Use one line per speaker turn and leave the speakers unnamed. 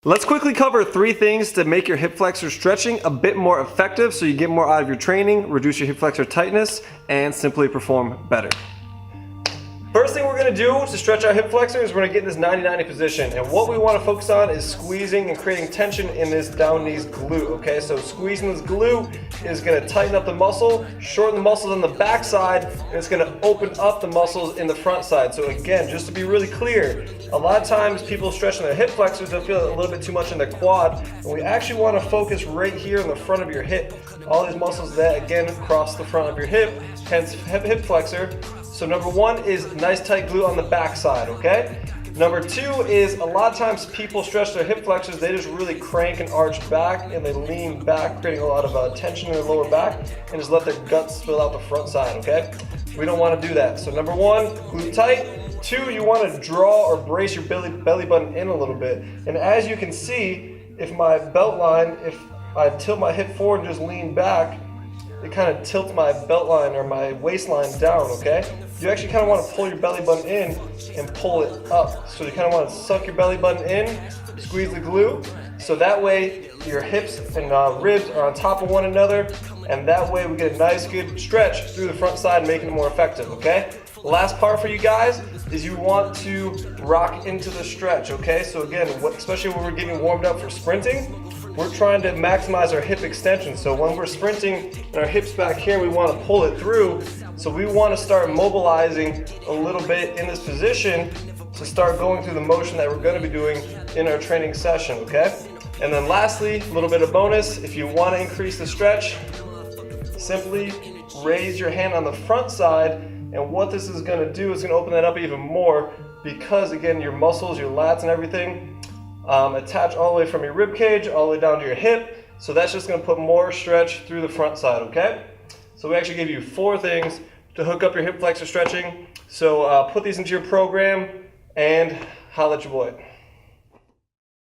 Let's quickly cover 3 things to make your hip flexor stretching a bit more effective so you get more out of your training, reduce your hip flexor tightness, and simply perform better. First thing we're going to do to stretch our hip flexor is we're going to get in this 90-90 position, and what we want to focus on is squeezing and creating tension in this down knees glute, okay? So squeezing this glute is going to tighten up the muscle, shorten the muscles on the back side, and it's going to open up the muscles in the front side. So again, just to be really clear, a lot of times people stretching their hip flexors, they'll feel a little bit too much in their quad, and we actually want to focus right here in the front of your hip. All these muscles that, again, cross the front of your hip, hence hip flexor. So number 1 is nice tight glute on the back side, okay? Number 2 is a lot of times people stretch their hip flexors, they just really crank and arch back and they lean back, creating a lot of tension in their lower back, and just let their guts spill out the front side, okay? We don't want to do that. So number 1, glute tight. 2, you want to draw or brace your belly button in a little bit. And as you can see, if my belt line, if I tilt my hip forward and just lean back, it kind of tilts my belt line or my waistline down, okay? You actually kind of want to pull your belly button in and pull it up. So you kind of want to suck your belly button in, squeeze the glute, so that way your hips and ribs are on top of one another, and that way we get a nice good stretch through the front side, making it more effective, okay? The last part for you guys is you want to rock into the stretch, okay? So again, especially when we're getting warmed up for sprinting, we're trying to maximize our hip extension. So when we're sprinting and our hips back here, we want to pull it through. So we want to start mobilizing a little bit in this position to start going through the motion that we're going to be doing in our training session, okay? And then lastly, a little bit of bonus, if you want to increase the stretch, simply raise your hand on the front side, and what this is going to do is going to open that up even more, because again, your muscles, your lats and everything attach all the way from your rib cage all the way down to your hip, so that's just going to put more stretch through the front side, okay? So we actually gave you 4 things to hook up your hip flexor stretching, so put these into your program and holla at your boy.